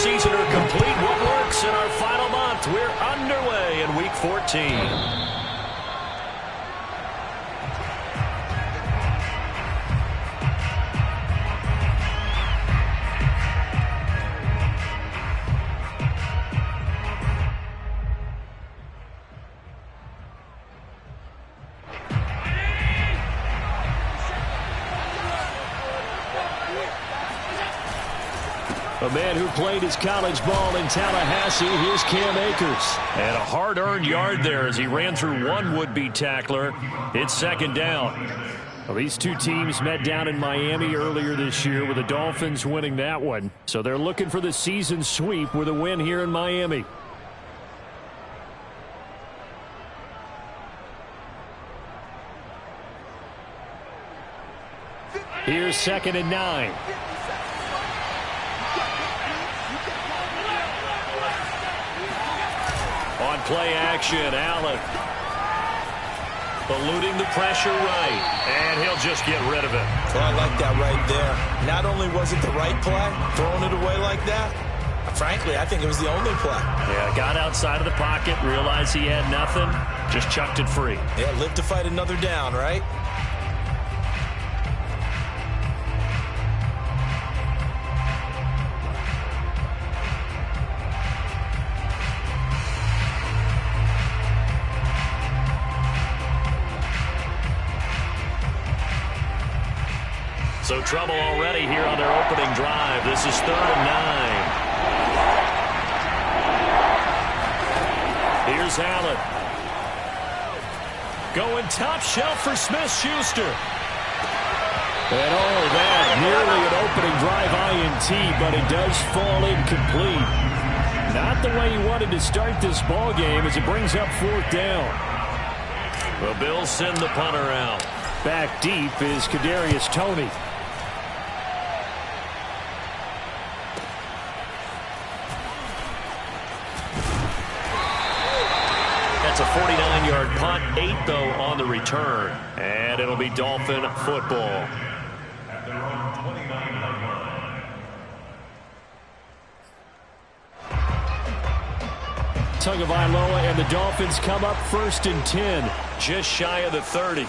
season are complete. What works in our final month? We're underway in Week 14. A man who played his college ball in Tallahassee, here's Cam Akers. And a hard-earned yard there as he ran through one would-be tackler. It's second down. Well, these two teams met down in Miami earlier this year with the Dolphins winning that one. So they're looking for the season sweep with a win here in Miami. Here's 2nd and 9. On play action, Allen. Eluding the pressure right. And he'll just get rid of it. Well, I like that right there. Not only was it the right play, throwing it away like that, frankly, I think it was the only play. Yeah, got outside of the pocket, realized he had nothing, just chucked it free. Yeah, live to fight another down, right? So trouble already here on their opening drive. This is 3rd and 9. Here's Allen. Going top shelf for Smith-Schuster. And oh, that nearly an opening drive INT, but it does fall incomplete. Not the way he wanted to start this ball game as it brings up 4th down. The Bills send the punter out. Back deep is Kadarius Toney. It's a 49-yard punt, 8 though on the return. And it'll be Dolphin football. Tagovailoa and the Dolphins come up 1st and 10, just shy of the 30.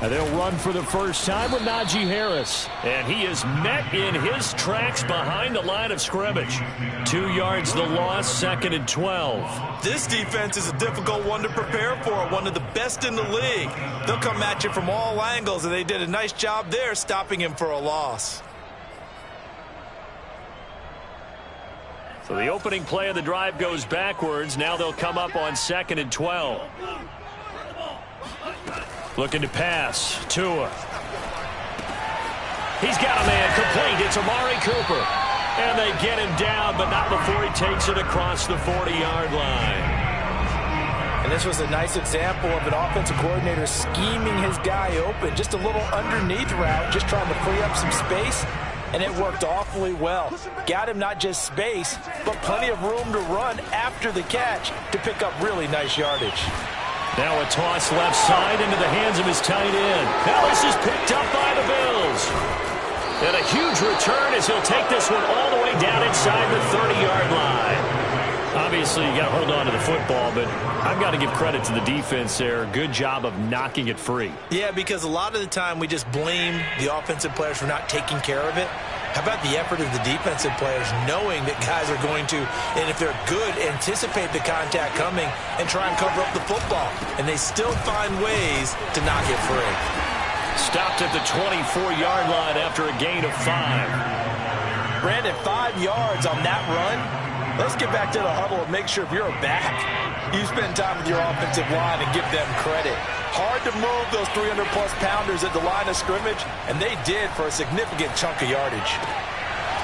And they'll run for the first time with Najee Harris. And he is met in his tracks behind the line of scrimmage. 2 yards the loss, 2nd and 12. This defense is a difficult one to prepare for, one of the best in the league. They'll come at you from all angles, and they did a nice job there stopping him for a loss. So the opening play of the drive goes backwards. Now they'll come up on 2nd and 12. Looking to pass. Tua. He's got a man complete. It's Amari Cooper. And they get him down, but not before he takes it across the 40-yard line. And this was a nice example of an offensive coordinator scheming his guy open. Just a little underneath route, just trying to free up some space. And it worked awfully well. Got him not just space, but plenty of room to run after the catch to pick up really nice yardage. Now a toss left side into the hands of his tight end. Now this is picked up by the Bills. And a huge return as he'll take this one all the way down inside the 30-yard line. Obviously, you got to hold on to the football, but I've got to give credit to the defense there. Good job of knocking it free. Yeah, because a lot of the time we just blame the offensive players for not taking care of it. How about the effort of the defensive players knowing that guys are going to, and if they're good, anticipate the contact coming and try and cover up the football. And they still find ways to knock it free. Stopped at the 24-yard line after a gain of 5. Brandon, 5 yards on that run. Let's get back to the huddle and make sure if you're a back, you spend time with your offensive line and give them credit. Hard to move those 300-plus pounders at the line of scrimmage, and they did for a significant chunk of yardage.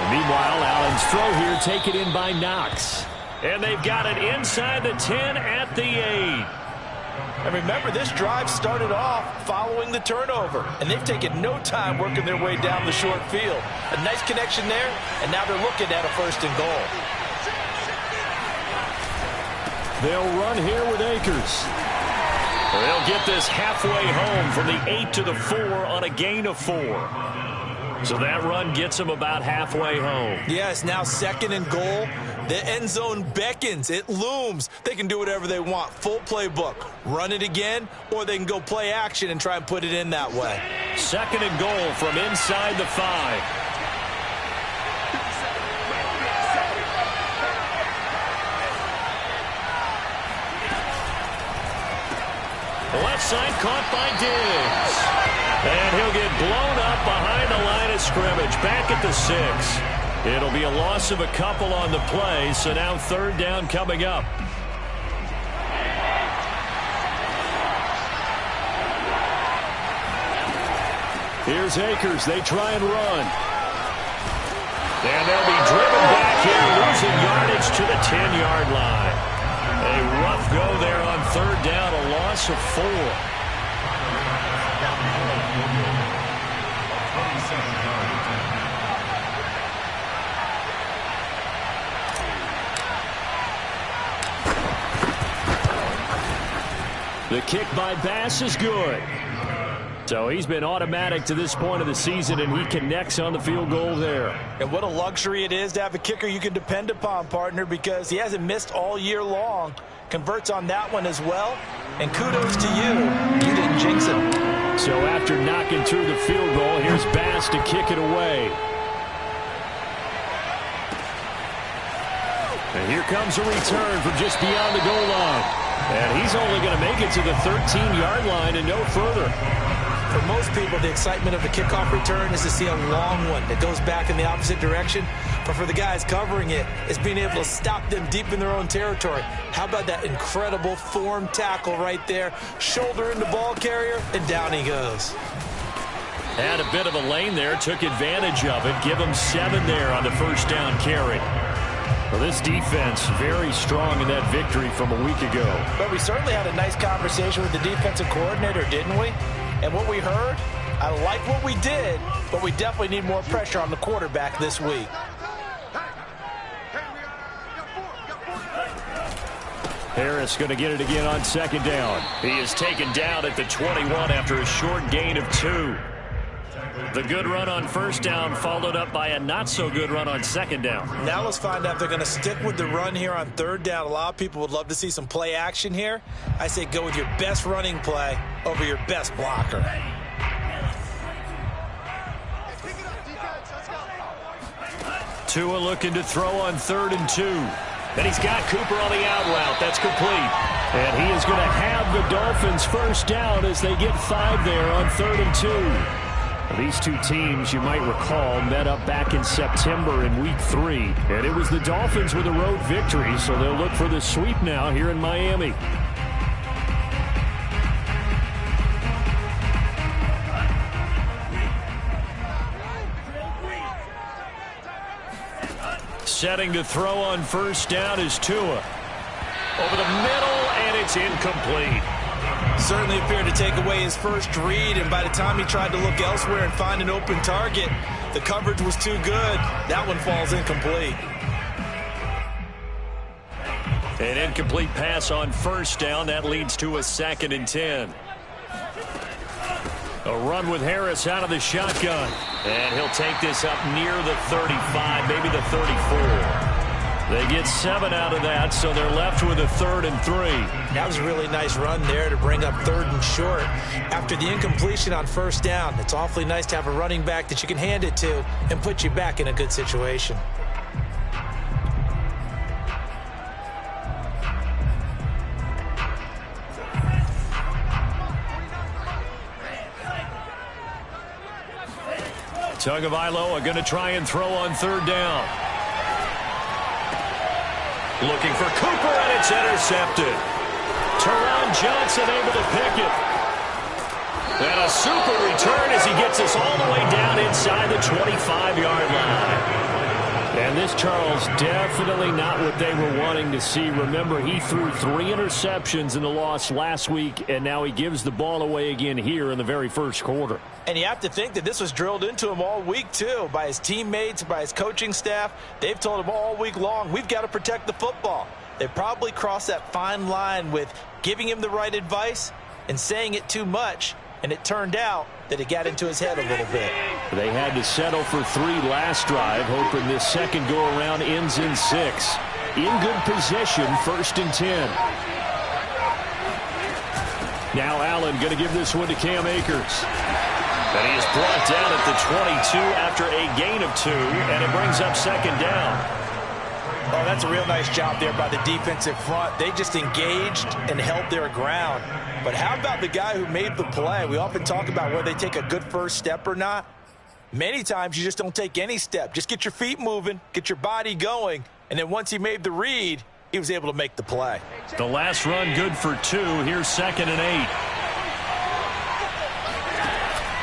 And meanwhile, Allen's throw here taken in by Knox. And they've got it inside the 10 at the 8. And remember, this drive started off following the turnover, and they've taken no time working their way down the short field. A nice connection there, and now they're looking at a 1st and goal. They'll run here with Akers. They'll get this halfway home from the 8 to the 4 on a gain of 4. So that run gets them about halfway home. Yeah, it's now 2nd and goal. The end zone beckons. It looms. They can do whatever they want. Full playbook. Run it again, or they can go play action and try and put it in that way. 2nd and goal from inside the 5. Left side caught by Diggs. And he'll get blown up behind the line of scrimmage. Back at the 6. It'll be a loss of a couple on the play, so now 3rd down coming up. Here's Akers. They try and run. And they'll be driven back here, losing yardage to the 10-yard line. A rough go there on 3rd down, a loss of 4. The kick by Bass is good. So he's been automatic to this point of the season, and he connects on the field goal there. And what a luxury it is to have a kicker you can depend upon, partner, because he hasn't missed all year long. Converts on that one as well. And kudos to you. You didn't jinx him. So after knocking through the field goal, here's Bass to kick it away. And here comes a return from just beyond the goal line. And he's only going to make it to the 13-yard line and no further. For most people, the excitement of the kickoff return is to see a long one that goes back in the opposite direction. But for the guys covering it, it's being able to stop them deep in their own territory. How about that incredible form tackle right there? Shoulder into ball carrier, and down he goes. Had a bit of a lane there, took advantage of it. Give him 7 there on the 1st down carry. Well, this defense very strong in that victory from a week ago. But we certainly had a nice conversation with the defensive coordinator, didn't we? And what we heard, I like what we did, but we definitely need more pressure on the quarterback this week. Harris going to get it again on 2nd down. He is taken down at the 21 after a short gain of 2. The good run on 1st down followed up by a not-so-good run on 2nd down. Now let's find out if they're going to stick with the run here on 3rd down. A lot of people would love to see some play action here. I say go with your best running play over your best blocker. Tua looking to throw on 3rd and 2. And he's got Cooper on the out route. That's complete. And he is going to have the Dolphins 1st down as they get 5 there on 3rd and 2. These two teams, you might recall, met up back in September in Week 3. And it was the Dolphins with a road victory, so they'll look for the sweep now here in Miami. Setting to throw on 1st down is Tua. Over the middle, and it's incomplete. Certainly appeared to take away his first read, and by the time he tried to look elsewhere and find an open target, the coverage was too good. That one falls incomplete. An incomplete pass on 1st down. That leads to a 2nd and 10. A run with Harris out of the shotgun. And he'll take this up near the 35, maybe the 34. They get 7 out of that, so they're left with a 3rd and 3. That was a really nice run there to bring up 3rd and short. After the incompletion on 1st down, it's awfully nice to have a running back that you can hand it to and put you back in a good situation. Tagovailoa going to try and throw on 3rd down. Looking for Cooper, and it's intercepted. Teron Johnson able to pick it. And a super return as he gets us all the way down inside the 25-yard line. And this, Charles, definitely not what they were wanting to see. Remember, he threw 3 interceptions in the loss last week, and now he gives the ball away again here in the very first quarter. And you have to think that this was drilled into him all week, too, by his teammates, by his coaching staff. They've told him all week long, we've got to protect the football. They probably crossed that fine line with giving him the right advice and saying it too much, and it turned out that it got into his head a little bit. They had to settle for 3 last drive, hoping this second go-around ends in 6. In good position, 1st and 10. Now Allen going to give this one to Cam Akers. And he is brought down at the 22 after a gain of 2, and it brings up 2nd down. Oh, that's a real nice job there by the defensive front. They just engaged and held their ground. But how about the guy who made the play? We often talk about whether they take a good first step or not. Many times you just don't take any step. Just get your feet moving, get your body going, and then once he made the read, he was able to make the play. The last run good for 2. Here's 2nd and 8.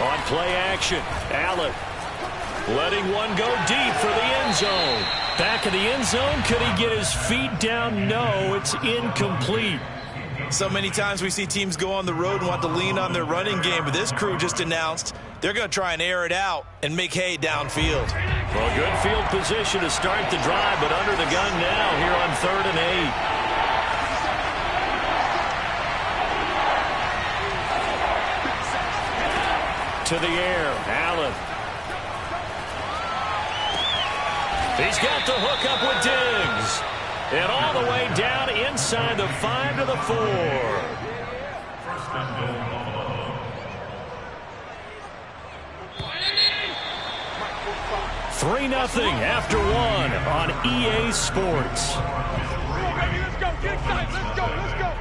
On play action, Allen letting one go deep for the end zone. Back in the end zone, could he get his feet down? No, it's incomplete. So many times we see teams go on the road and want to lean on their running game, but this crew just announced they're going to try and air it out and make hay downfield. Well, good field position to start the drive, but under the gun now here on 3rd and 8. To the air, Allen. He's got the hook up with Diggs. And all the way down inside the 5 to the 4. 3-0 after 1 on EA Sports. Let's go, get excited, let's go, let's go.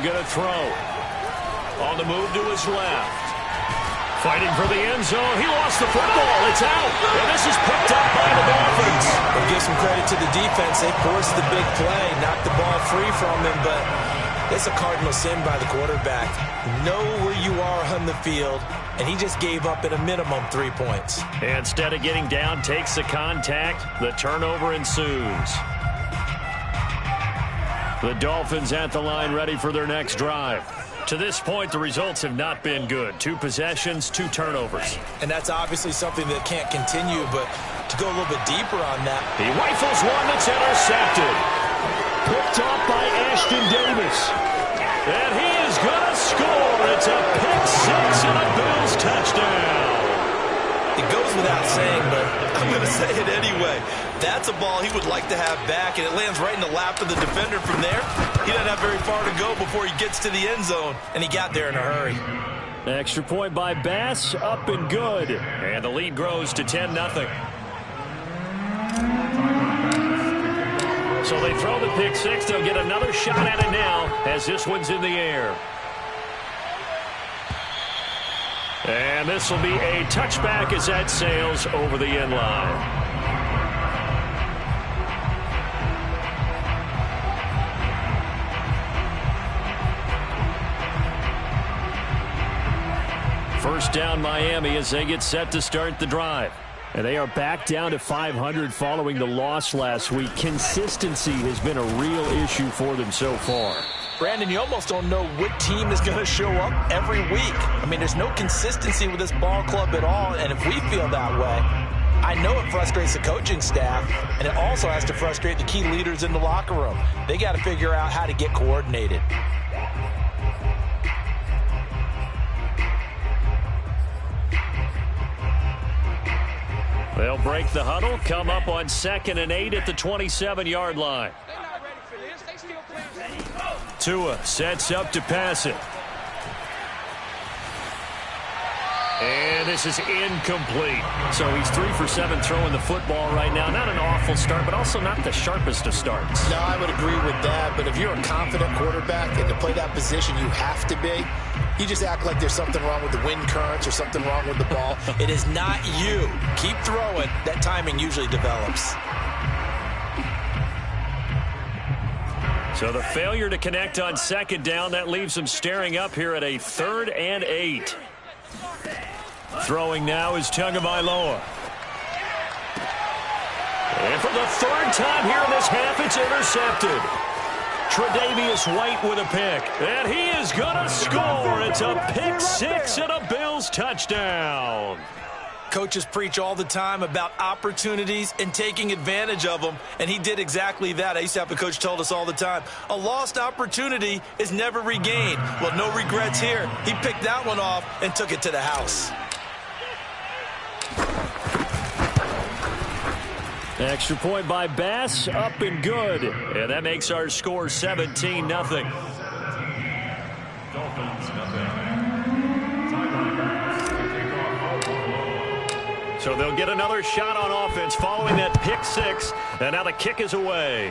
Going to throw. On the move to his left. Fighting for the end zone. He lost the football. It's out. And this is picked up by the Dolphins. We'll give some credit to the defense. They forced the big play, knocked the ball free from him, but it's a cardinal sin by the quarterback. Know where you are on the field, and he just gave up at a minimum 3 points. Instead of getting down, takes the contact. The turnover ensues. The Dolphins at the line, ready for their next drive. To this point, the results have not been good. 2 possessions, 2 turnovers. And that's obviously something that can't continue, but to go a little bit deeper on that. He rifles one that's intercepted. Picked off by Ashton Davis. And he is going to score. It's a pick 6 and a Bills touchdown. It goes without saying, but I'm going to say it anyway. That's a ball he would like to have back, and it lands right in the lap of the defender from there. He doesn't have very far to go before he gets to the end zone, and he got there in a hurry. Extra point by Bass, up and good. And the lead grows to 10-0. So they throw the pick 6. They'll get another shot at it now as this one's in the air. And this will be a touchback as that sails over the end line. First down Miami as they get set to start the drive. And they are back down to 500 following the loss last week. Consistency has been a real issue for them so far. Brandon, you almost don't know what team is going to show up every week. I mean, there's no consistency with this ball club at all, and if we feel that way, I know it frustrates the coaching staff, and it also has to frustrate the key leaders in the locker room. They got to figure out how to get coordinated. They'll break the huddle, come up on 2nd and 8 at the 27-yard line. Tua sets up to pass it. And this is incomplete. So he's 3 for 7 throwing the football right now. Not an awful start, but also not the sharpest of starts. No, I would agree with that. But if you're a confident quarterback and to play that position, you have to be. You just act like there's something wrong with the wind currents or something wrong with the ball. It is not you. Keep throwing. That timing usually develops. So the failure to connect on 2nd down, that leaves them staring up here at a 3rd and 8. Throwing now is Tagovailoa. And for the 3rd time here in this half, it's intercepted. Tre'Davious White with a pick. And he is going to score. It's a pick six and a Bills touchdown. Coaches preach all the time about opportunities and taking advantage of them, and he did exactly that. I used to have a coach told us all the time, a lost opportunity is never regained. Well, no regrets here. He picked that one off and took it to the house. Extra point by Bass, up and good. And that makes our score 17-0. So they'll get another shot on offense following that pick six. And now the kick is away.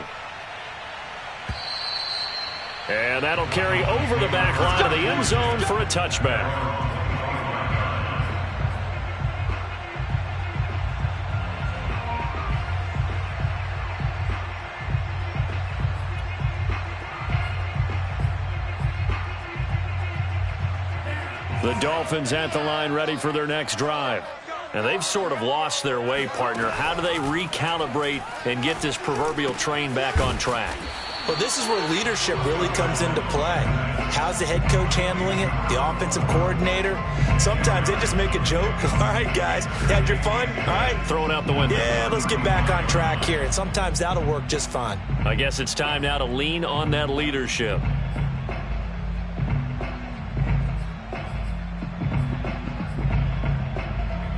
And that'll carry over the back line of the end zone for a touchback. The Dolphins at the line ready for their next drive. And they've sort of lost their way, partner. How do they recalibrate and get this proverbial train back on track? Well, this is where leadership really comes into play. How's the head coach handling it? The offensive coordinator? Sometimes they just make a joke. All right, guys, had your fun? All right. Throw it out the window. Yeah, let's get back on track here. And sometimes that'll work just fine. I guess it's time now to lean on that leadership.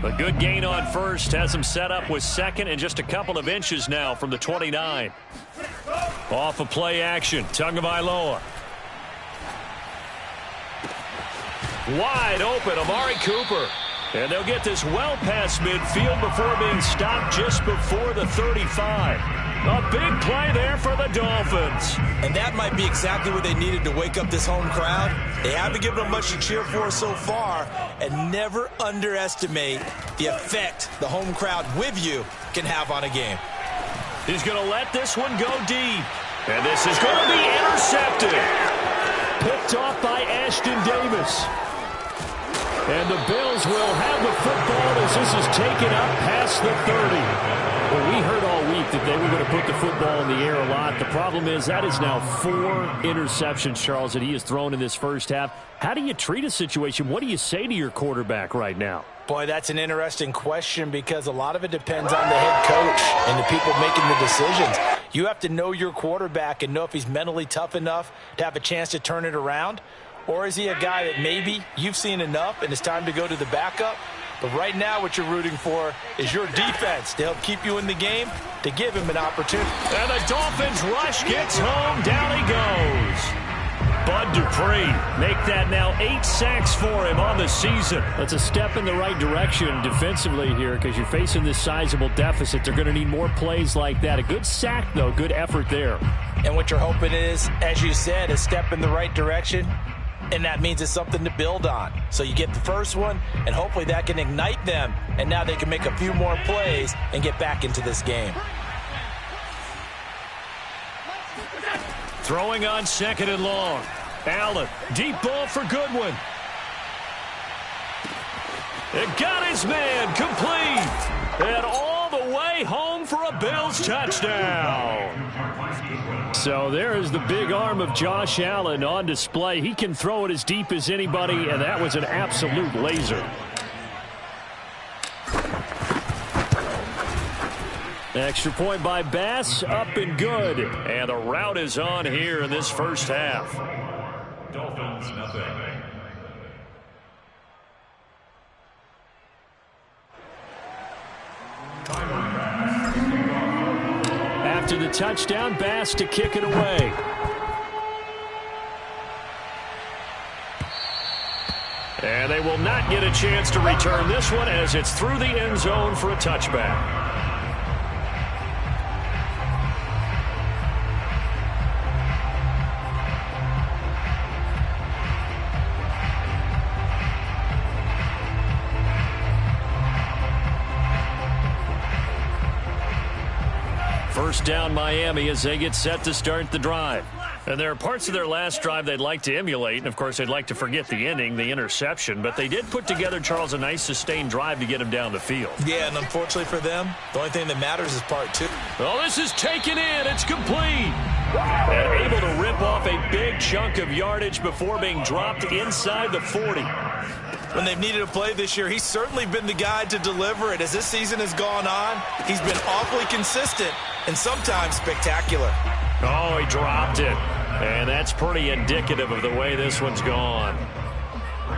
A good gain on first. Has him set up with second and just a couple of inches now from the 29. Off of play action. Tagovailoa. Wide open. Amari Cooper. And they'll get this well past midfield before being stopped just before the 35. A big play there for the Dolphins. And that might be exactly what they needed to wake up this home crowd. They haven't given them much to cheer for so far. And never underestimate the effect the home crowd with you can have on a game. He's going to let this one go deep. And this is going to be intercepted. Picked off by Ashton Davis. And the Bills will have the football as this is taken up past the 30. Well, we heard all week that they were going to put the football in the air a lot. The problem is that is now 4 interceptions, Charles, that he has thrown in this first half. How do you treat a situation? What do you say to your quarterback right now? Boy, that's an interesting question because a lot of it depends on the head coach and the people making the decisions. You have to know your quarterback and know if he's mentally tough enough to have a chance to turn it around. Or is he a guy that maybe you've seen enough and it's time to go to the backup? But right now what you're rooting for is your defense to help keep you in the game, to give him an opportunity. And the Dolphins rush gets home. Down he goes. Bud Dupree make that now 8 sacks for him on the season. That's a step in the right direction defensively here because you're facing this sizable deficit. They're going to need more plays like that. A good sack, though. Good effort there. And what you're hoping is, as you said, a step in the right direction. And that means it's something to build on. So you get the first one, and hopefully that can ignite them. And now they can make a few more plays and get back into this game. Throwing on second and long. Allen, deep ball for Goodwin. It got his man complete. And all the way home for a Bills touchdown. So there is the big arm of Josh Allen on display. He can throw it as deep as anybody, and that was an absolute laser. Extra point by Bass, up and good. And the route is on here in this first half. Dolphins, nothing. After the touchdown, Bass to kick it away. And they will not get a chance to return this one as it's through the end zone for a touchback. First down Miami as they get set to start the drive. And there are parts of their last drive they'd like to emulate, and, of course, they'd like to forget the ending, the interception. But they did put together, Charles, a nice sustained drive to get him down the field. Yeah, and unfortunately for them, the only thing that matters is part two. Oh, this is taken in. It's complete. And able to rip off a big chunk of yardage before being dropped inside the 40. When they've needed a play this year, he's certainly been the guy to deliver it. As this season has gone on, he's been awfully consistent and sometimes spectacular. Oh, he dropped it. And that's pretty indicative of the way this one's gone.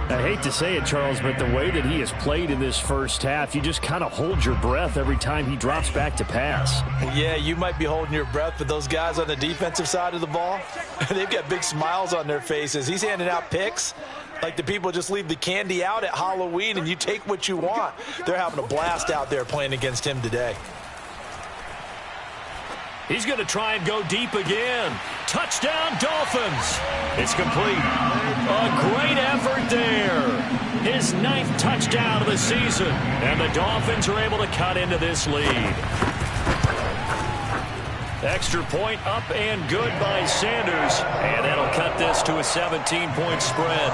I hate to say it, Charles, but the way that he has played in this first half, you just kind of hold your breath every time he drops back to pass. Yeah, you might be holding your breath, but those guys on the defensive side of the ball, they've got big smiles on their faces. He's handing out picks like the people just leave the candy out at Halloween and you take what you want. They're having a blast out there playing against him today. He's going to try and go deep again. Touchdown, Dolphins. It's complete. A great effort there. His 9th touchdown of the season. And the Dolphins are able to cut into this lead. Extra point up and good by Sanders. And that'll cut this to a 17-point spread.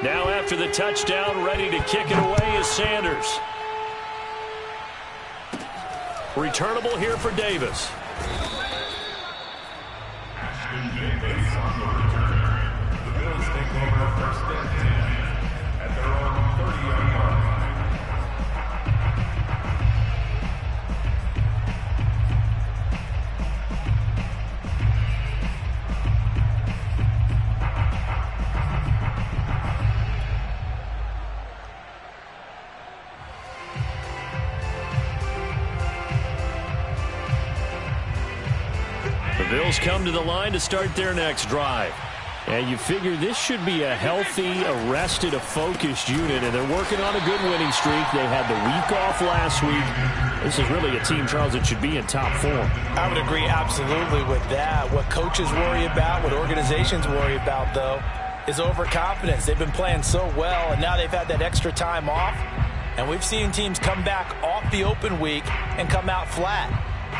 Now after the touchdown, ready to kick it away is Sanders. Returnable here for Davis. The Bills take over first and 10 at their own 30-yard line. The Bills come to the line to start their next drive. And you figure this should be a healthy, arrested, a focused unit, and they're working on a good winning streak. They had the week off last week. This is really a team, Charles, that should be in top form. I would agree absolutely with that. What coaches worry about, what organizations worry about, though, is overconfidence. They've been playing so well, and now they've had that extra time off. And we've seen teams come back off the open week and come out flat.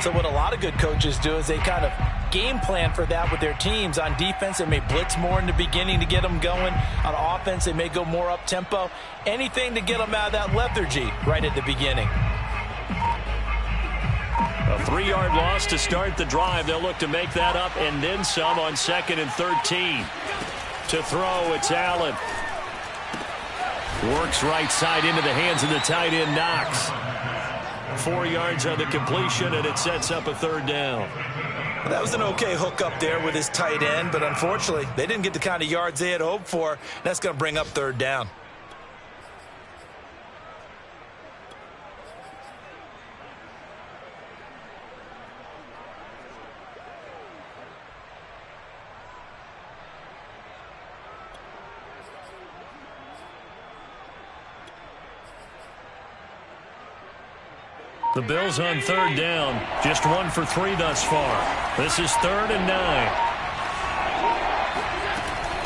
So what a lot of good coaches do is they kind of game plan for that with their teams. On defense, they may blitz more in the beginning to get them going. On offense, they may go more up-tempo. Anything to get them out of that lethargy right at the beginning. A 3-yard loss to start the drive. They'll look to make that up and then some on 2nd and 13. To throw, it's Allen. Works right side into the hands of the tight end, Knox. 4 yards on the completion, and it sets up a 3rd down. That was an okay hook up there with his tight end, but unfortunately, they didn't get the kind of yards they had hoped for. That's going to bring up 3rd down. The Bills on 3rd down. Just 1 for 3 thus far. This is 3rd and 9.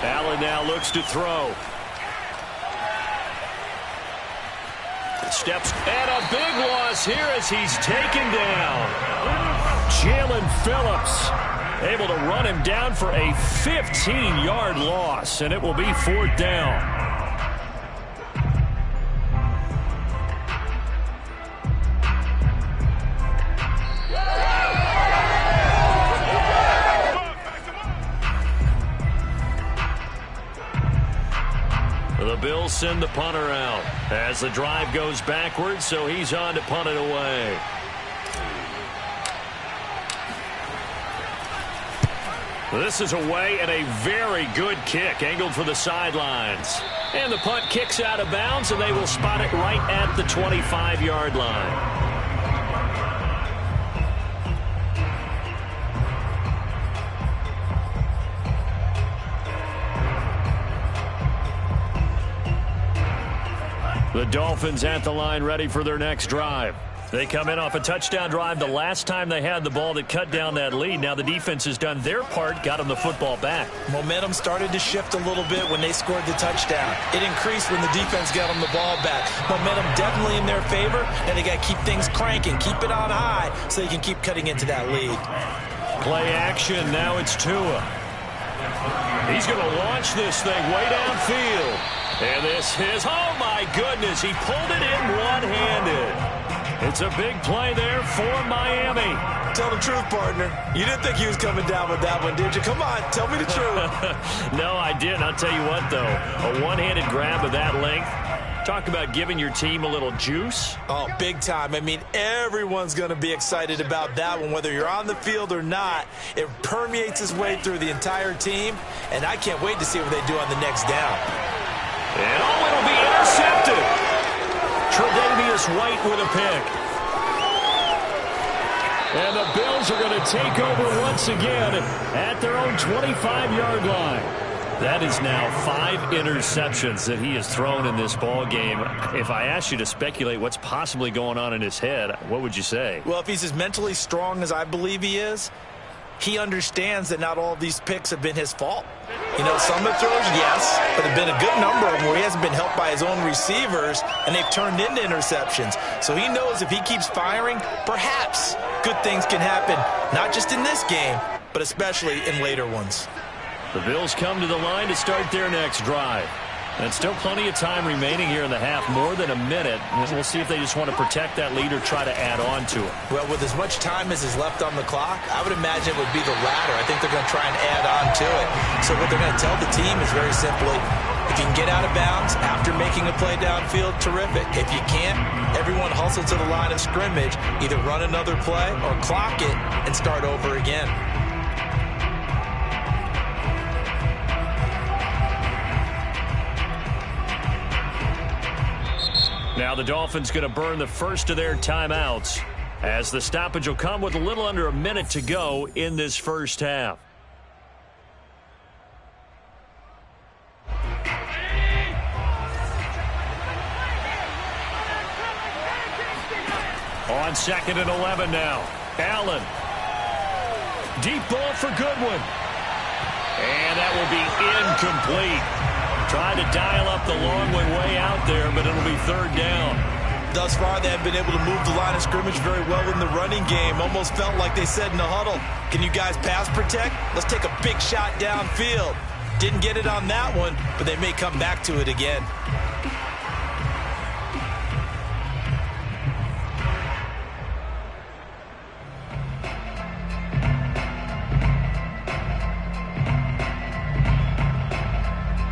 Allen now looks to throw. Steps, and a big loss here as he's taken down. Jalen Phillips able to run him down for a 15-yard loss, and it will be 4th down. The Bills send the punter out as the drive goes backwards, so he's on to punt it away. This is away and a very good kick angled for the sidelines. And the punt kicks out of bounds, and they will spot it right at the 25-yard line. The Dolphins at the line ready for their next drive. They come in off a touchdown drive the last time they had the ball that cut down that lead. Now the defense has done their part, got them the football back. Momentum started to shift a little bit when they scored the touchdown. It increased when the defense got them the ball back. Momentum definitely in their favor, and they got to keep things cranking, keep it on high so they can keep cutting into that lead. Play action, now it's Tua. He's going to launch this thing way downfield. And this is, oh my goodness, he pulled it in one-handed. It's a big play there for Miami. Tell the truth, partner. You didn't think he was coming down with that one, did you? Come on, tell me the truth. No, I didn't. I'll tell you what, though. A one-handed grab of that length. Talk about giving your team a little juice. Oh, big time. I mean, everyone's going to be excited about that one, whether you're on the field or not. It permeates its way through the entire team, and I can't wait to see what they do on the next down. And oh, it'll be intercepted. Tre'Davious White with a pick. And the Bills are going to take over once again at their own 25-yard line. That is now 5 interceptions that he has thrown in this ball game. If I asked you to speculate what's possibly going on in his head, what would you say? Well, if he's as mentally strong as I believe he is, he understands that not all of these picks have been his fault. You know, some of the throws, yes, but there have been a good number of them where he hasn't been helped by his own receivers, and they've turned into interceptions. So he knows if he keeps firing, perhaps good things can happen, not just in this game, but especially in later ones. The Bills come to the line to start their next drive. And still plenty of time remaining here in the half, more than a minute. And we'll see if they just want to protect that lead or try to add on to it. Well, with as much time as is left on the clock, I would imagine it would be the latter. I think they're going to try and add on to it. So what they're going to tell the team is very simply, if you can get out of bounds after making a play downfield, terrific. If you can't, everyone hustle to the line of scrimmage, either run another play or clock it and start over again. Now the Dolphins going to burn the first of their timeouts as the stoppage will come with a little under a minute to go in this first half. On 2nd and 11 now. Allen. Deep ball for Goodwin. And that will be incomplete. Trying to dial up the long way out there, but it'll be 3rd down. Thus far, they have been able to move the line of scrimmage very well in the running game. Almost felt like they said in the huddle, can you guys pass protect? Let's take a big shot downfield. Didn't get it on that one, but they may come back to it again.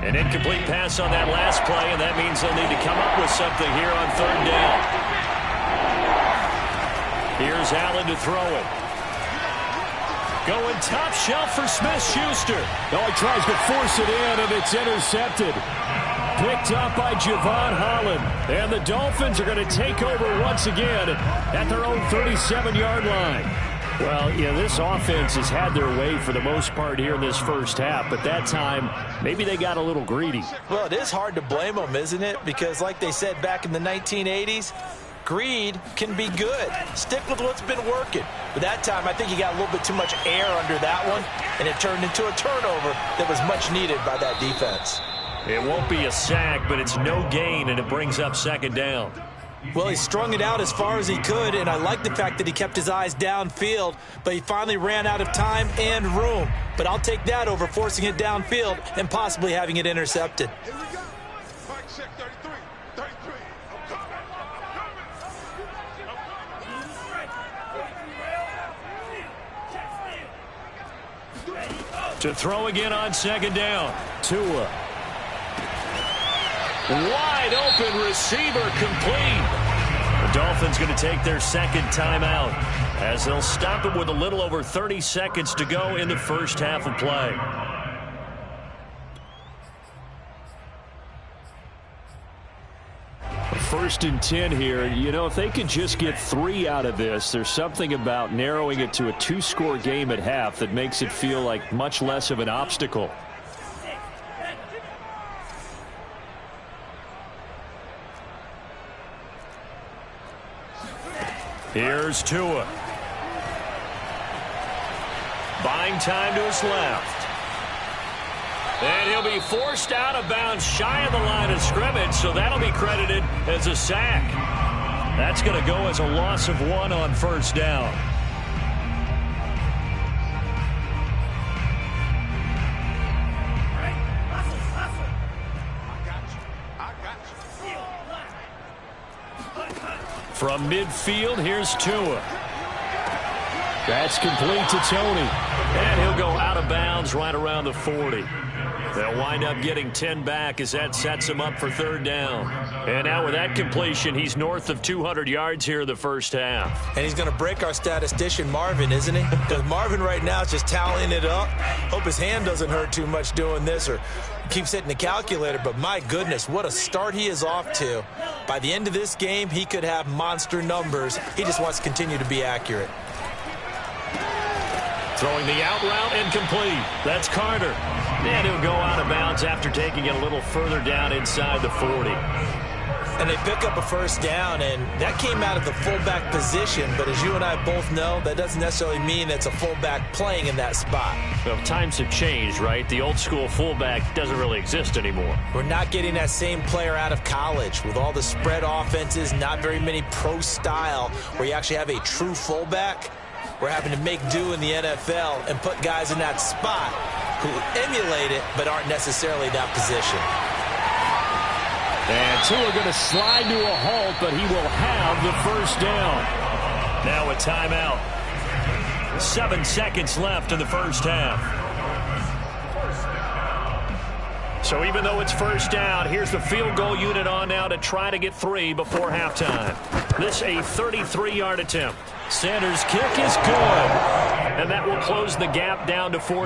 An incomplete pass on that last play, and that means they'll need to come up with something here on 3rd down. Here's Allen to throw it. Going top shelf for Smith-Schuster. Oh, he tries to force it in, and it's intercepted. Picked up by Javon Holland. And the Dolphins are going to take over once again at their own 37-yard line. Well, yeah, this offense has had their way for the most part here in this first half, but that time, maybe they got a little greedy. Well, it is hard to blame them, isn't it? Because like they said back in the 1980s, greed can be good. Stick with what's been working. But that time, I think you got a little bit too much air under that one, and it turned into a turnover that was much needed by that defense. It won't be a sack, but it's no gain, and it brings up 2nd down. Well, he strung it out as far as he could, and I like the fact that he kept his eyes downfield, but he finally ran out of time and room. But I'll take that over forcing it downfield and possibly having it intercepted. To throw again on 2nd down. Tua. Wide open receiver complete. The Dolphins going to take their 2nd timeout as they'll stop it with a little over 30 seconds to go in the first half of play. First and 10 here. You know, if they could just get 3 out of this, there's something about narrowing it to a 2-score game at half that makes it feel like much less of an obstacle. Here's Tua. Buying time to his left. And he'll be forced out of bounds shy of the line of scrimmage, so that'll be credited as a sack. That's going to go as a loss of 1 on first down. From midfield, here's Tua. That's complete to Tony. And he'll go out of bounds right around the 40. They'll wind up getting 10 back as that sets him up for third down. And now with that completion, he's north of 200 yards here in the first half. And he's going to break our statistician Marvin, isn't he? Because Marvin right now is just tallying it up. Hope his hand doesn't hurt too much doing this or keeps hitting the calculator. But my goodness, what a start he is off to. By the end of this game, he could have monster numbers. He just wants to continue to be accurate. Throwing the out route incomplete. That's Carter. And he'll go out of bounds after taking it a little further down inside the 40. And they pick up a first down, and that came out of the fullback position. But as you and I both know, that doesn't necessarily mean it's a fullback playing in that spot. Well, times have changed, right? The old school fullback doesn't really exist anymore. We're not getting that same player out of college with all the spread offenses, not very many pro style where you actually have a true fullback. We're having to make do in the NFL and put guys in that spot who emulate it but aren't necessarily that position. And Tua going to slide to a halt, but he will have the first down. Now a timeout. 7 seconds left in the first half. So even though it's first down, here's the field goal unit on now to try to get 3 before halftime. This a 33-yard attempt. Sanders' kick is good. And that will close the gap down to 14.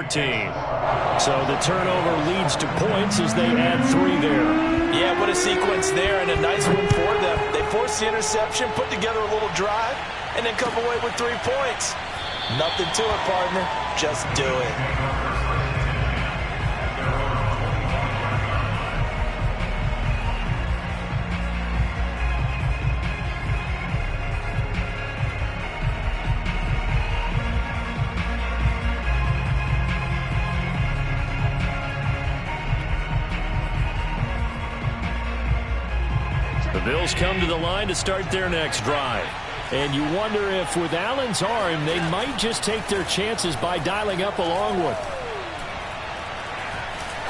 So the turnover leads to points as they add 3 there. Yeah, what a sequence there and a nice one for them. They forced the interception, put together a little drive, and then come away with 3 points. Nothing to it, partner. Just do it. The Bills come to the line to start their next drive. And you wonder if with Allen's arm, they might just take their chances by dialing up a long one.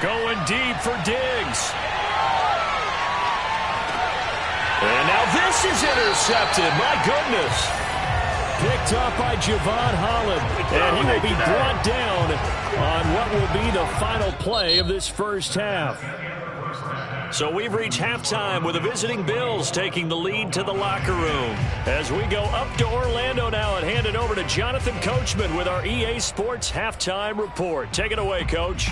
Going deep for Diggs. And now this is intercepted. My goodness. Picked up by Javon Holland. And he will be brought down on what will be the final play of this first half. So we've reached halftime with the visiting Bills taking the lead to the locker room. As we go up to Orlando now and hand it over to Jonathan Coachman with our EA Sports Halftime Report. Take it away, Coach.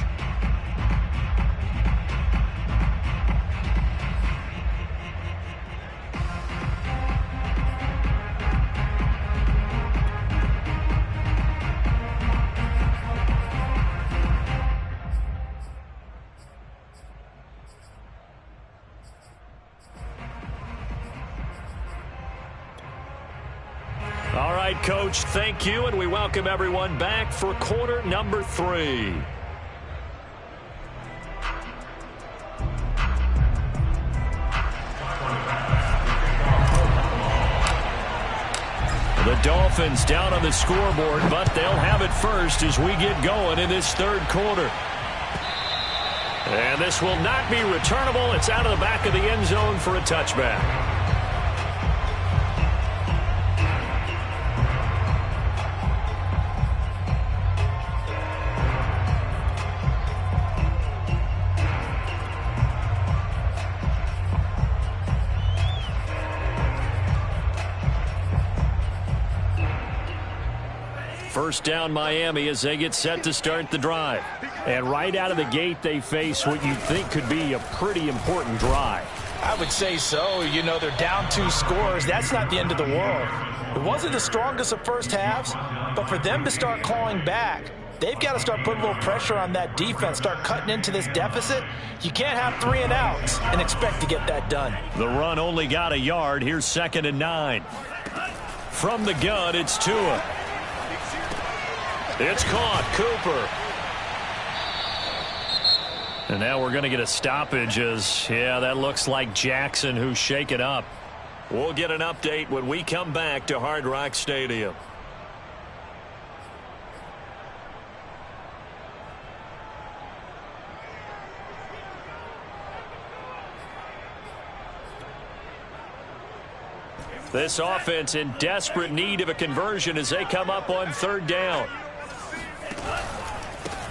All right, Coach, thank you, and we welcome everyone back for quarter number 3. The Dolphins down on the scoreboard, but they'll have it first as we get going in this third quarter. And this will not be returnable. It's out of the back of the end zone for a touchback. First down Miami as they get set to start the drive. And right out of the gate, they face what you'd think could be a pretty important drive. I would say so. You know, they're down 2 scores. That's not the end of the world. It wasn't the strongest of first halves, but for them to start clawing back, they've got to start putting a little pressure on that defense, start cutting into this deficit. You can't have 3 and outs and expect to get that done. The run only got a yard. Here's 2nd and 9. From the gun, it's Tua. It's caught. Cooper. And now we're going to get a stoppage as, yeah, that looks like Jackson who's shaken up. We'll get an update when we come back to Hard Rock Stadium. This offense in desperate need of a conversion as they come up on third down.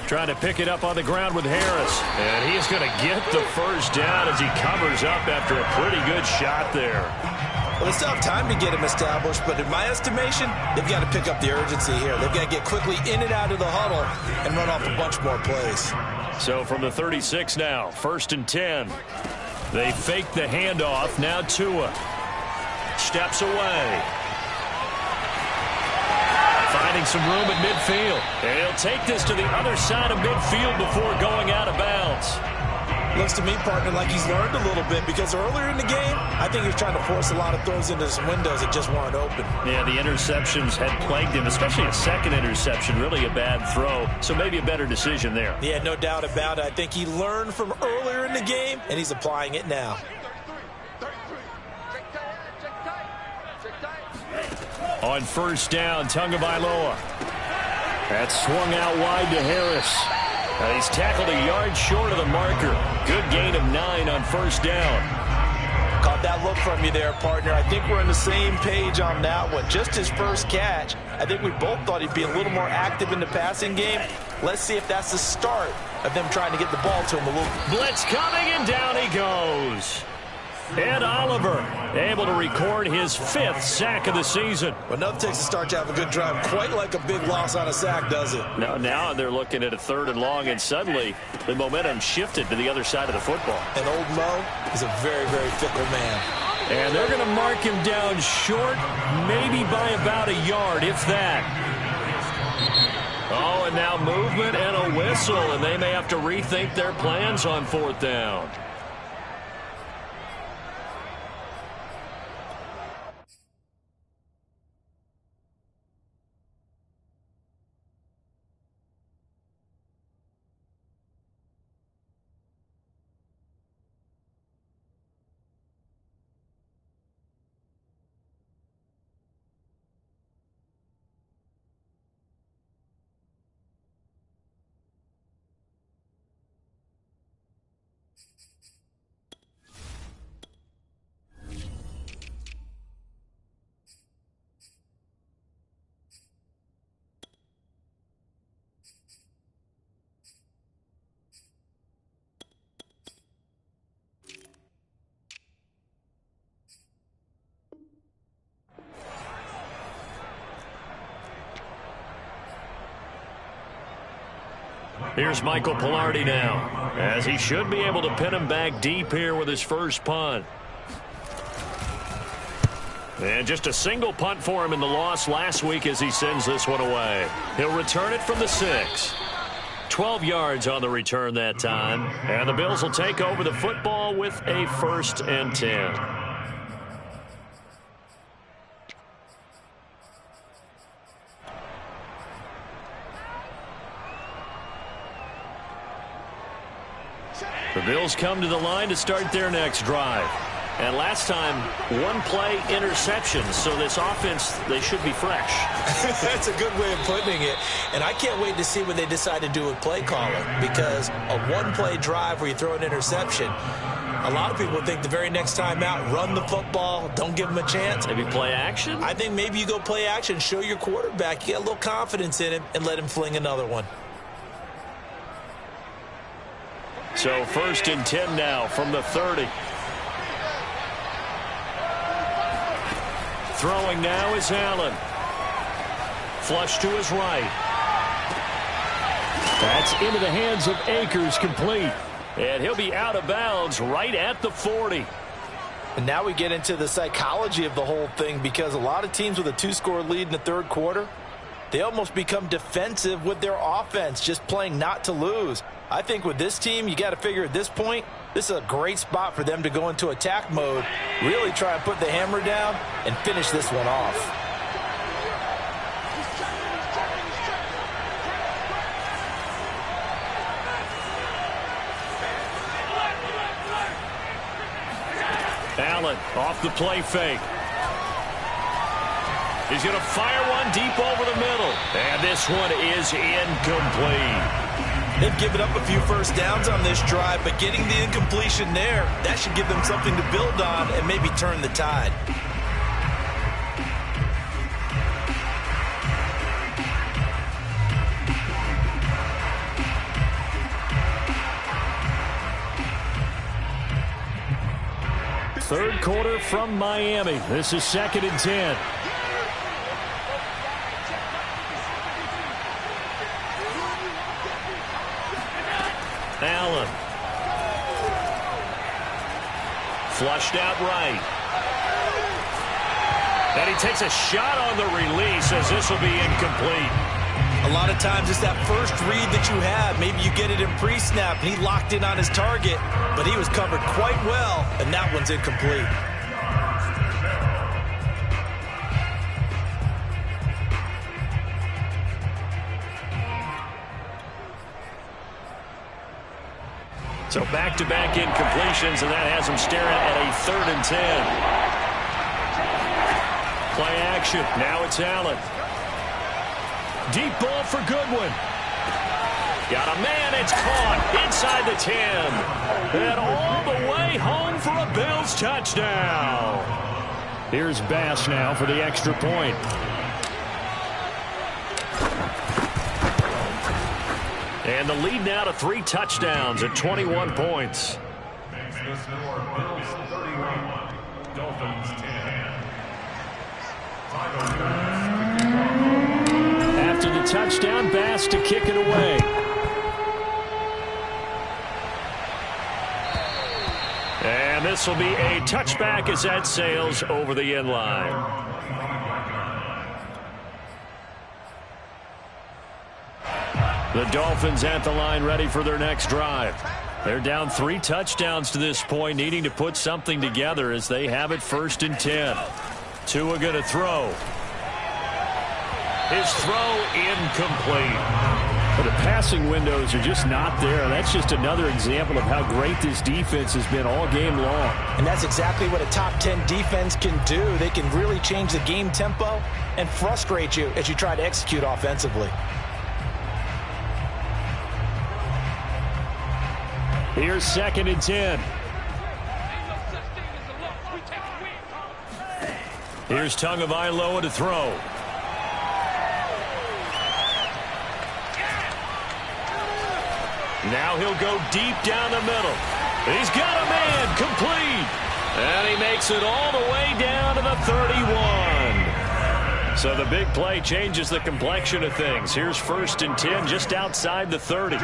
Trying to pick it up on the ground with Harris. And he's going to get the first down as he covers up after a pretty good shot there. Well, they still have time to get him established, but in my estimation, they've got to pick up the urgency here. They've got to get quickly in and out of the huddle and run off a bunch more plays. So from the 36 now, 1st and 10. They fake the handoff. Now Tua steps away. Finding some room at midfield. And he'll take this to the other side of midfield before going out of bounds. Looks to me, partner, like he's learned a little bit because earlier in the game, I think he was trying to force a lot of throws into some windows that just weren't open. Yeah, the interceptions had plagued him, especially a second interception, really a bad throw. So maybe a better decision there. Yeah, no doubt about it. I think he learned from earlier in the game, and he's applying it now. On first down, Tagovailoa. That's swung out wide to Harris. And he's tackled a yard short of the marker. Good gain of 9 on first down. Caught that look from you there, partner. I think we're on the same page on that one. Just his first catch. I think we both thought he'd be a little more active in the passing game. Let's see if that's the start of them trying to get the ball to him a little. Blitz coming, and down he goes. Ed Oliver able to record his 5th sack of the season. Well, nothing takes a start to have a good drive quite like a big loss on a sack, does it? Now they're looking at a 3rd and long, and suddenly the momentum shifted to the other side of the football. And old Mo is a very, very fickle man. And they're going to mark him down short, maybe by about a yard, if that. Oh, and now movement and a whistle, and they may have to rethink their plans on 4th down. Here's Michael Pilardi now, as he should be able to pin him back deep here with his first punt. And just a single punt for him in the loss last week as he sends this one away. He'll return it from the 6. 12 yards on the return that time. And the Bills will take over the football with a 1st and 10. The Bills come to the line to start their next drive. And last time, 1-play interceptions. So this offense, they should be fresh. That's a good way of putting it. And I can't wait to see what they decide to do with play calling. Because a 1-play drive where you throw an interception, a lot of people think the very next time out, run the football, don't give them a chance. Maybe play action? I think maybe you go play action, show your quarterback, get a little confidence in him, and let him fling another one. So 1st and 10 now from the 30. Throwing now is Allen. Flush to his right. That's into the hands of Akers, complete. And he'll be out of bounds right at the 40. And now we get into the psychology of the whole thing, because a lot of teams with a 2-score lead in the 3rd quarter, they almost become defensive with their offense, just playing not to lose. I think with this team, you got to figure at this point, this is a great spot for them to go into attack mode, really try and put the hammer down and finish this one off. Allen off the play fake. He's going to fire one deep over the middle. And this one is incomplete. They've given up a few first downs on this drive, but getting the incompletion there, that should give them something to build on and maybe turn the tide. Third quarter from Miami. This is 2nd and 10. Allen. Flushed out right. And he takes a shot on the release as this will be incomplete. A lot of times it's that first read that you have. Maybe you get it in pre-snap, and he locked in on his target, but he was covered quite well, and that one's incomplete. So back-to-back incompletions, and that has him staring at a 3rd and 10. Play action. Now it's Allen. Deep ball for Goodwin. Got a man. It's caught inside the 10. And all the way home for a Bills touchdown. Here's Bass now for the extra point. And the lead now to 3 touchdowns at 21 points. Makes the score Bills 31, Dolphins 10. After the touchdown, Bass to kick it away. And this will be a touchback as that sails over the end line. The Dolphins at the line ready for their next drive. They're down 3 touchdowns to this point, needing to put something together as they have it 1st and 10. Tua going to throw. His throw incomplete. But the passing windows are just not there. That's just another example of how great this defense has been all game long. And that's exactly what a top 10 defense can do. They can really change the game tempo and frustrate you as you try to execute offensively. Here's 2nd and 10. Here's Tagovailoa to throw. Now he'll go deep down the middle. He's got a man, complete. And he makes it all the way down to the 31. So the big play changes the complexion of things. Here's 1st and 10 just outside the 30.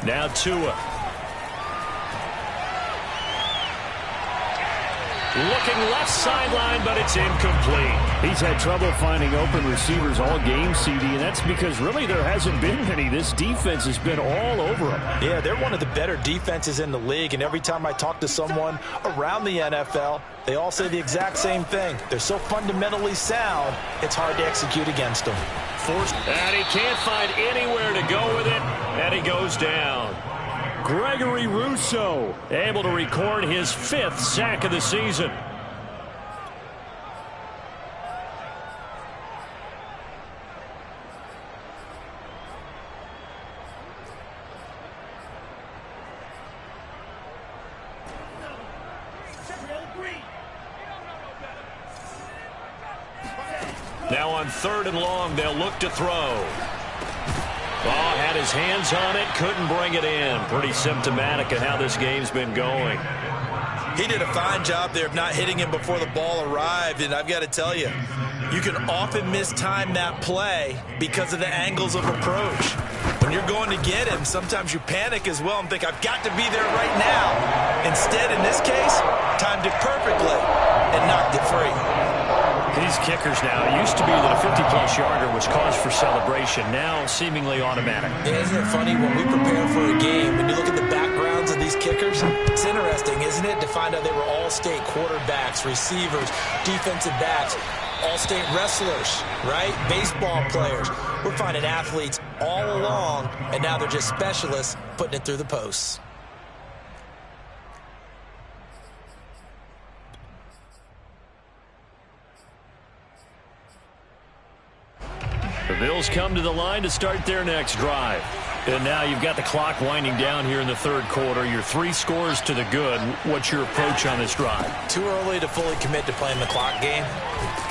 Now Tua. Looking left sideline, but it's incomplete. He's had trouble finding open receivers all game, CD, and that's because really there hasn't been many. This defense has been all over them. Yeah, they're one of the better defenses in the league, and every time I talk to someone around the NFL, they all say the exact same thing. They're so fundamentally sound, it's hard to execute against them. And he can't find anywhere to go with it, and he goes down. Gregory Rousseau able to record his 5th sack of the season. Now on 3rd and long, they'll look to throw. Oh, had his hands on it, couldn't bring it in. Pretty symptomatic of how this game's been going. He did a fine job there of not hitting him before the ball arrived, and I've got to tell you, you can often mistime that play because of the angles of approach. When you're going to get him, sometimes you panic as well and think, I've got to be there right now. Instead, in this case, timed it perfectly and knocked it free. These kickers now, it used to be that a 50-plus yarder was cause for celebration, now seemingly automatic. Isn't it funny when we prepare for a game, when you look at the backgrounds of these kickers, it's interesting, isn't it, to find out they were all-state quarterbacks, receivers, defensive backs. all-state wrestlers, right? Baseball players. We're finding athletes all along, and now they're just specialists putting it through the posts. The Bills come to the line to start their next drive. And now you've got the clock winding down here in the third quarter. You're 3 scores to the good. What's your approach on this drive? Too early to fully commit to playing the clock game.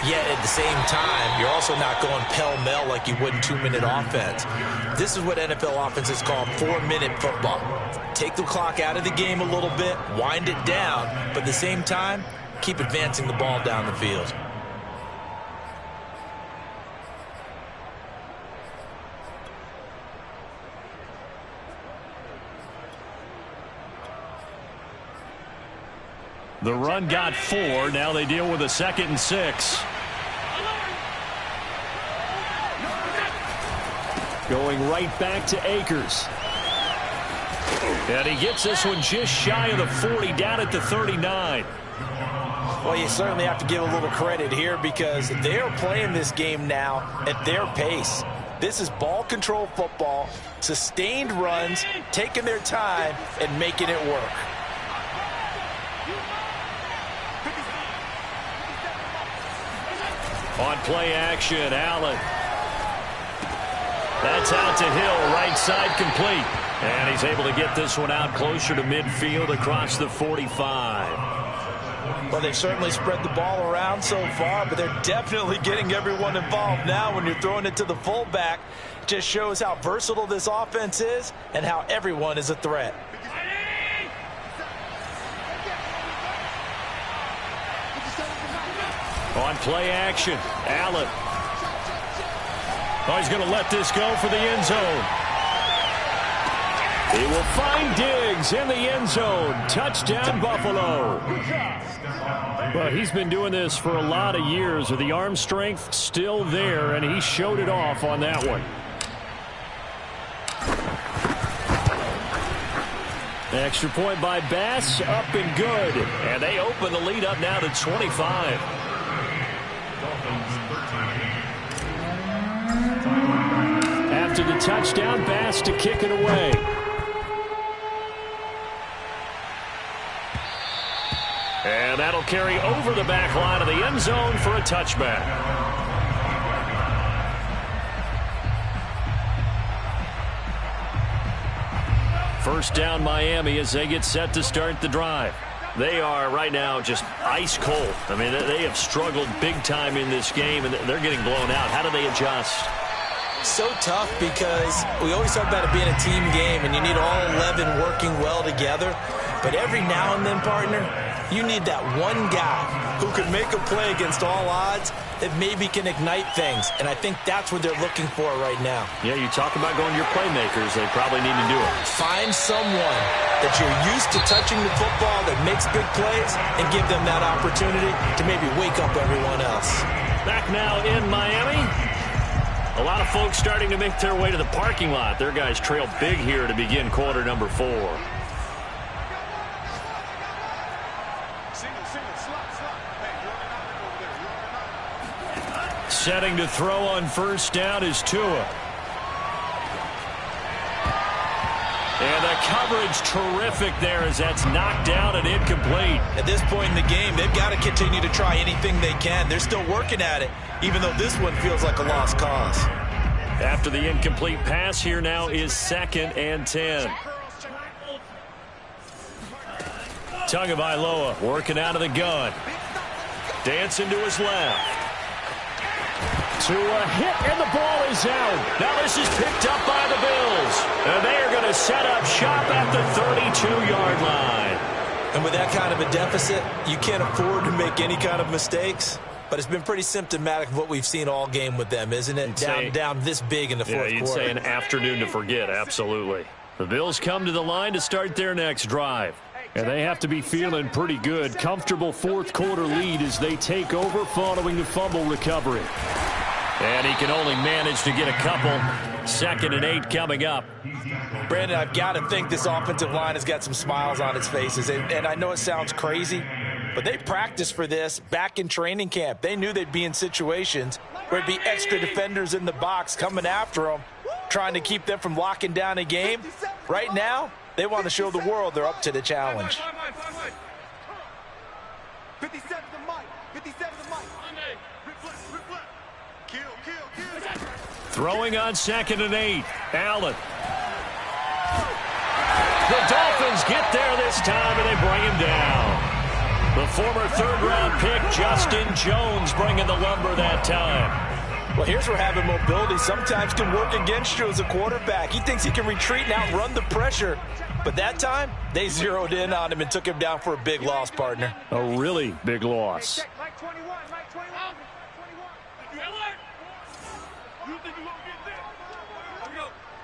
Yet at the same time, you're also not going pell-mell like you would in 2-minute offense. This is what NFL offenses call 4-minute football. Take the clock out of the game a little bit, wind it down, but at the same time, keep advancing the ball down the field. The run got 4. Now they deal with a 2nd and 6. Going right back to Akers. And he gets this one just shy of the 40, down at the 39. Well, you certainly have to give a little credit here because they are playing this game now at their pace. This is ball control football, sustained runs, taking their time, and making it work. On play action, Allen. That's out to Hill, right side complete. And he's able to get this one out closer to midfield across the 45. Well, they've certainly spread the ball around so far, but they're definitely getting everyone involved now when you're throwing it to the fullback. Just shows how versatile this offense is and how everyone is a threat. On play action, Allen. Oh, he's going to let this go for the end zone. He will find Diggs in the end zone. Touchdown, Buffalo. Well, he's been doing this for a lot of years. The arm strength still there, and he showed it off on that one. Extra point by Bass, up and good. And they open the lead up now to 25. After the touchdown, Bass to kick it away. And that'll carry over the back line of the end zone for a touchback. First down, Miami, as they get set to start the drive. They are right now just ice cold. I mean, they have struggled big time in this game, and they're getting blown out. How do they adjust? So tough because we always talk about it being a team game, and you need all 11 working well together. But every now and then, partner, you need that one guy who can make a play against all odds that maybe can ignite things. And I think that's what they're looking for right now. Yeah, you talk about going to your playmakers. They probably need to do it. Find someone that you're used to touching the football that makes big plays and give them that opportunity to maybe wake up everyone else. Back now in Miami. A lot of folks starting to make their way to the parking lot. Their guys trail big here to begin quarter number 4. Setting to throw on first down is Tua. And the coverage terrific there as that's knocked down and incomplete. At this point in the game, they've got to continue to try anything they can. They're still working at it, even though this one feels like a lost cause. After the incomplete pass, here now is 2nd and 10. Tagovailoa working out of the gun. Dancing to his left. To a hit, and the ball is out. Now this is picked up by the Bills. And they are going to set up shop at the 32-yard line. And with that kind of a deficit, you can't afford to make any kind of mistakes. But it's been pretty symptomatic of what we've seen all game with them, isn't it? Down this big in the fourth quarter. Yeah, you'd say an afternoon to forget, absolutely. The Bills come to the line to start their next drive. And they have to be feeling pretty good. Comfortable fourth quarter lead as they take over following the fumble recovery. And he can only manage to get a couple. 2nd and 8 coming up. Brandon, I've got to think this offensive line has got some smiles on its faces. And I know it sounds crazy, But they practiced for this back in training camp. They knew they'd be in situations where there'd be extra defenders in the box coming after them, trying to keep them from locking down a game. Right now, they want to show the world they're up to the challenge. 57 to Mike. 57 to Mike. Kill. Throwing on 2nd and 8. Allen. The Dolphins get there this time, and they bring him down. The former third-round pick, Justin Jones, bringing the lumber that time. Well, here's where having mobility sometimes can work against you as a quarterback. He thinks he can retreat and outrun the pressure. But that time, they zeroed in on him and took him down for a big loss, partner. A really big loss. Mike 21. Mike 21. You alert. You think you won't get this?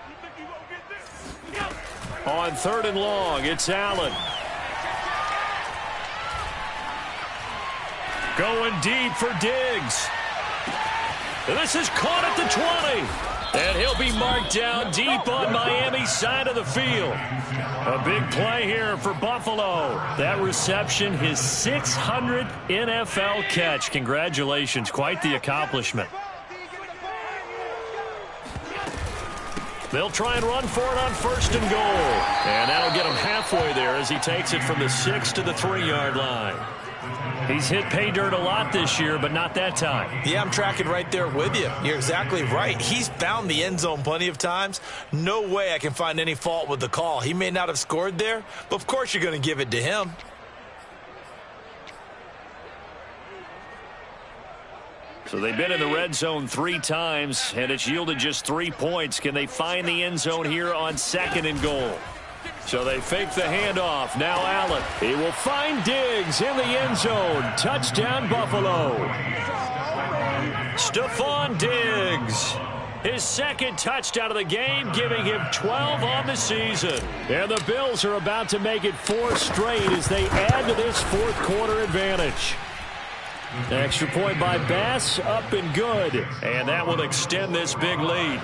You think you won't get this? On 3rd and long, it's Allen. Going deep for Diggs. This is caught at the 20. And he'll be marked down deep on Miami's side of the field. A big play here for Buffalo. That reception, his 600th NFL catch. Congratulations. Quite the accomplishment. They'll try and run for it on 1st and goal. And that'll get him halfway there as he takes it from the 6 to the 3-yard line. He's hit pay dirt a lot this year, but not that time. Yeah, I'm tracking right there with you. You're exactly right. He's found the end zone plenty of times. No way I can find any fault with the call. He may not have scored there, but of course you're going to give it to him. So they've been in the red zone 3 times, and it's yielded just 3 points. Can they find the end zone here on 2nd and goal? So they fake the handoff. Now Allen. He will find Diggs in the end zone. Touchdown, Buffalo. Stephon Diggs. His 2nd touchdown of the game, giving him 12 on the season. And the Bills are about to make it 4 straight as they add to this 4th quarter advantage. Extra point by Bass, up and good. And that will extend this big lead.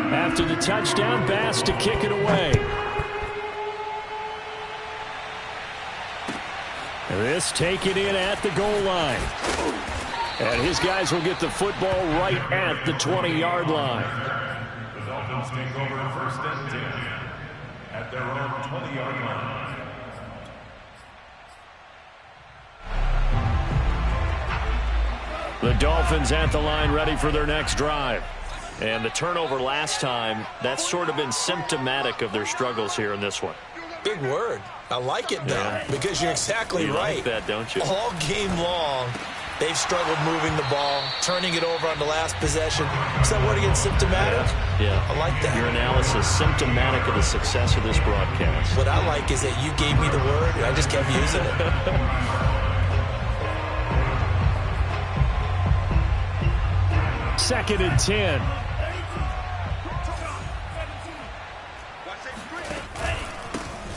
After the touchdown, Bass to kick it away. This taken in at the goal line. And his guys will get the football right at the 20-yard line. The Dolphins take over 1st and 10 at their own 20-yard line. The Dolphins at the line, ready for their next drive. And the turnover last time, that's sort of been symptomatic of their struggles here in this one. Big word. I like it, though, because you're exactly right. You like that, don't you? All game long, they've struggled moving the ball, turning it over on the last possession. Is that word again, symptomatic? Yeah. I like that. Your analysis, symptomatic of the success of this broadcast. What I like is that you gave me the word, and I just kept using it. 2nd and 10.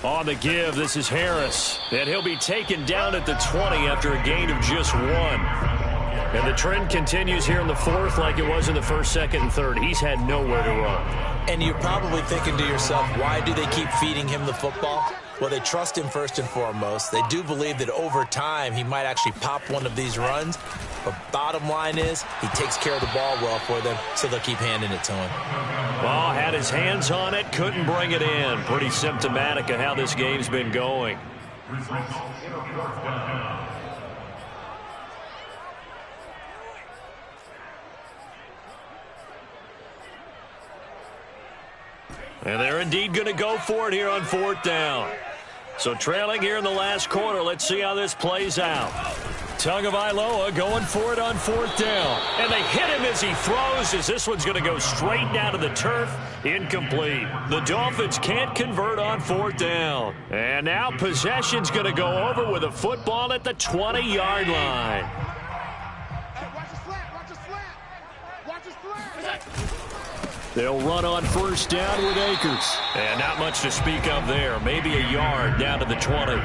On the give, this is Harris. And he'll be taken down at the 20 after a gain of just 1. And the trend continues here in the 4th like it was in the 1st, 2nd, and 3rd. He's had nowhere to run. And you're probably thinking to yourself, why do they keep feeding him the football? Well, they trust him first and foremost. They do believe that over time he might actually pop one of these runs. But bottom line is he takes care of the ball well for them, so they'll keep handing it to him. Well, had his hands on it, couldn't bring it in. Pretty symptomatic of how this game's been going. And they're indeed going to go for it here on 4th down. So trailing here in the last quarter, let's see how this plays out. Tagovailoa going for it on 4th down. And they hit him as he throws, as this one's going to go straight down to the turf. Incomplete. The Dolphins can't convert on 4th down. And now possession's going to go over with a football at the 20-yard line. Watch the slant. Watch the slant. Watch the slant. They'll run on 1st down with Akers. And not much to speak of there. Maybe a yard down to the 20.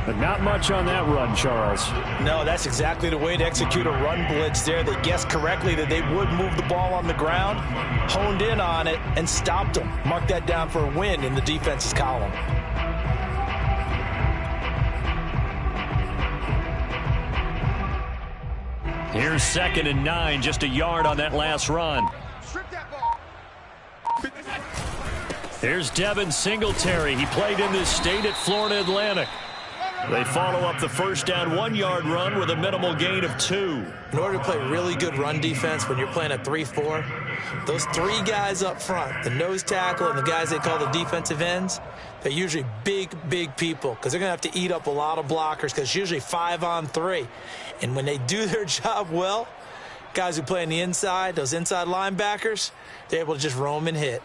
But not much on that run, Charles. No, that's exactly the way to execute a run blitz there. They guessed correctly that they would move the ball on the ground, honed in on it, and stopped them. Mark that down for a win in the defense's column. Here's 2nd and 9, just a yard on that last run. Here's Devin Singletary. He played in this state at Florida Atlantic. They follow up the first down 1-yard run with a minimal gain of 2. In order to play really good run defense when you're playing a 3-4, those 3 guys up front, the nose tackle and the guys they call the defensive ends, they're usually big, big people because they're going to have to eat up a lot of blockers because it's usually 5-on-3. And when they do their job well, guys who play on the inside, those inside linebackers, they're able to just roam and hit.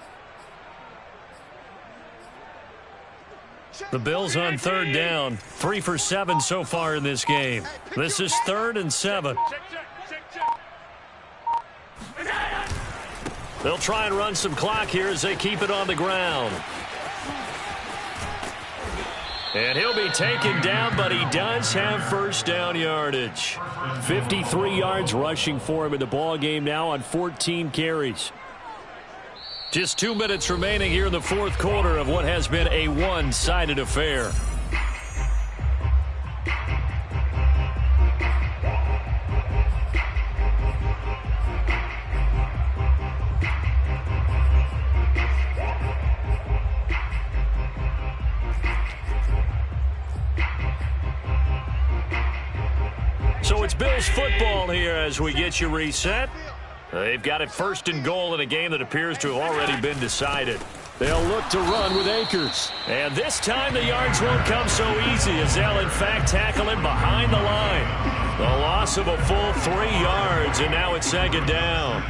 The Bills on 3rd down, 3 for 7 so far in this game. This is 3rd and 7. They'll try and run some clock here as they keep it on the ground. And he'll be taken down, but he does have first down yardage. 53 yards rushing for him in the ball game now on 14 carries. Just 2 minutes remaining here in the 4th quarter of what has been a one-sided affair. So it's Bills football here as we get you reset. They've got it 1st and goal in a game that appears to have already been decided. They'll look to run with Akers. And this time the yards won't come so easy as they'll in fact tackle him behind the line. The loss of a full 3 yards, and now it's 2nd down.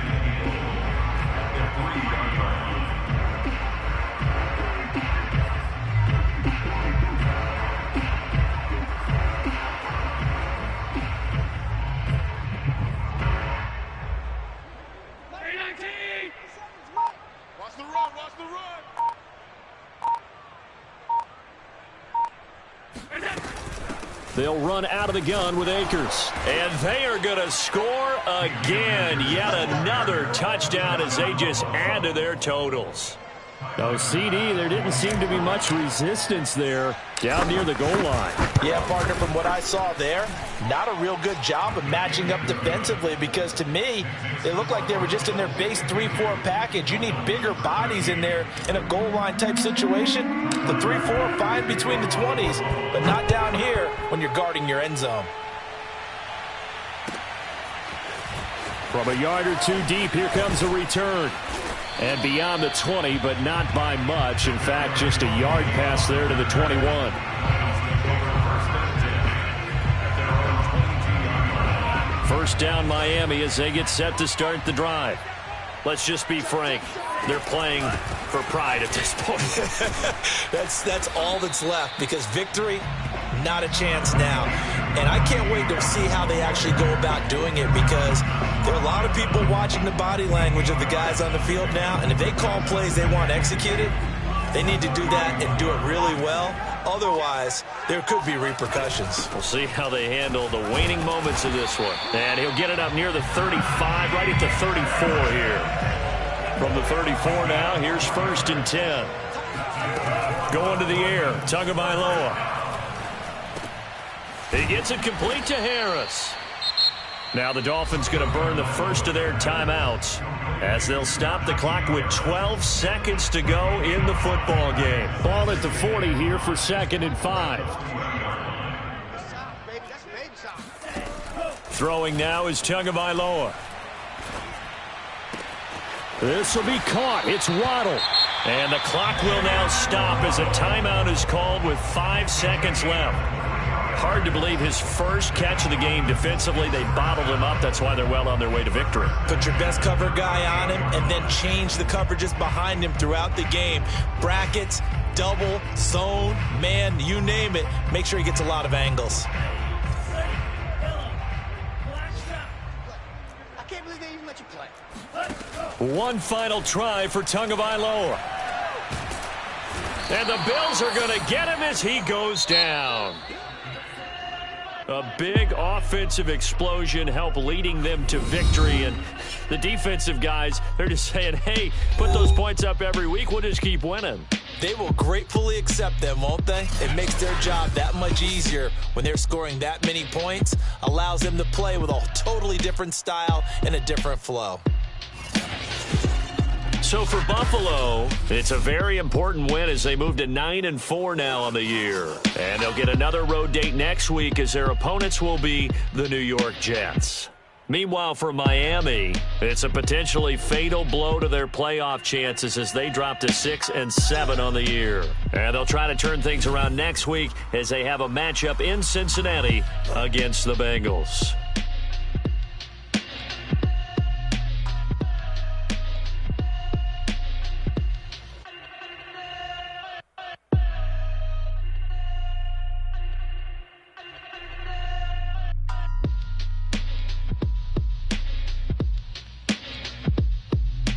They'll run out of the gun with Akers. And they are going to score again. Yet another touchdown as they just add to their totals. No, CD, there didn't seem to be much resistance there down near the goal line. Yeah, partner, from what I saw there, not a real good job of matching up defensively because to me, they looked like they were just in their base 3-4 package. You need bigger bodies in there in a goal line type situation. The 3-4 fine between the 20s, but not down here when you're guarding your end zone. From a yard or 2 deep, here comes a return. And beyond the 20, but not by much. In fact, just a yard pass there to the 21. First down Miami as they get set to start the drive. Let's just be frank. They're playing for pride at this point. That's all that's left because victory, not a chance now. And I can't wait to see how they actually go about doing it because there are a lot of people watching the body language of the guys on the field now. And if they call plays they want executed, they need to do that and do it really well. Otherwise, there could be repercussions. We'll see how they handle the waning moments of this one. And he'll get it up near the 35, right at the 34 here. From the 34 now, here's 1st and 10. Going to the air, Tagovailoa. He gets it complete to Harris. Now the Dolphins going to burn the first of their timeouts as they'll stop the clock with 12 seconds to go in the football game. Ball at the 40 here for 2nd and 5. Throwing now is Tagovailoa. This will be caught. It's Waddle. And the clock will now stop as a timeout is called with 5 seconds left. Hard to believe his first catch of the game defensively. They bottled him up. That's why they're well on their way to victory. Put your best cover guy on him and then change the coverages behind him throughout the game. Brackets, double, zone, man, you name it. Make sure he gets a lot of angles. I can't believe they even let you play. One final try for Tagovailoa. And the Bills are going to get him as he goes down. A big offensive explosion help leading them to victory. And the defensive guys, they're just saying, hey, put those points up every week. We'll just keep winning. They will gratefully accept them, won't they? It makes their job that much easier when they're scoring that many points, allows them to play with a totally different style and a different flow. So for Buffalo, it's a very important win as they move to 9-4 now on the year. And they'll get another road date next week as their opponents will be the New York Jets. Meanwhile, for Miami, it's a potentially fatal blow to their playoff chances as they drop to 6-7 on the year. And they'll try to turn things around next week as they have a matchup in Cincinnati against the Bengals.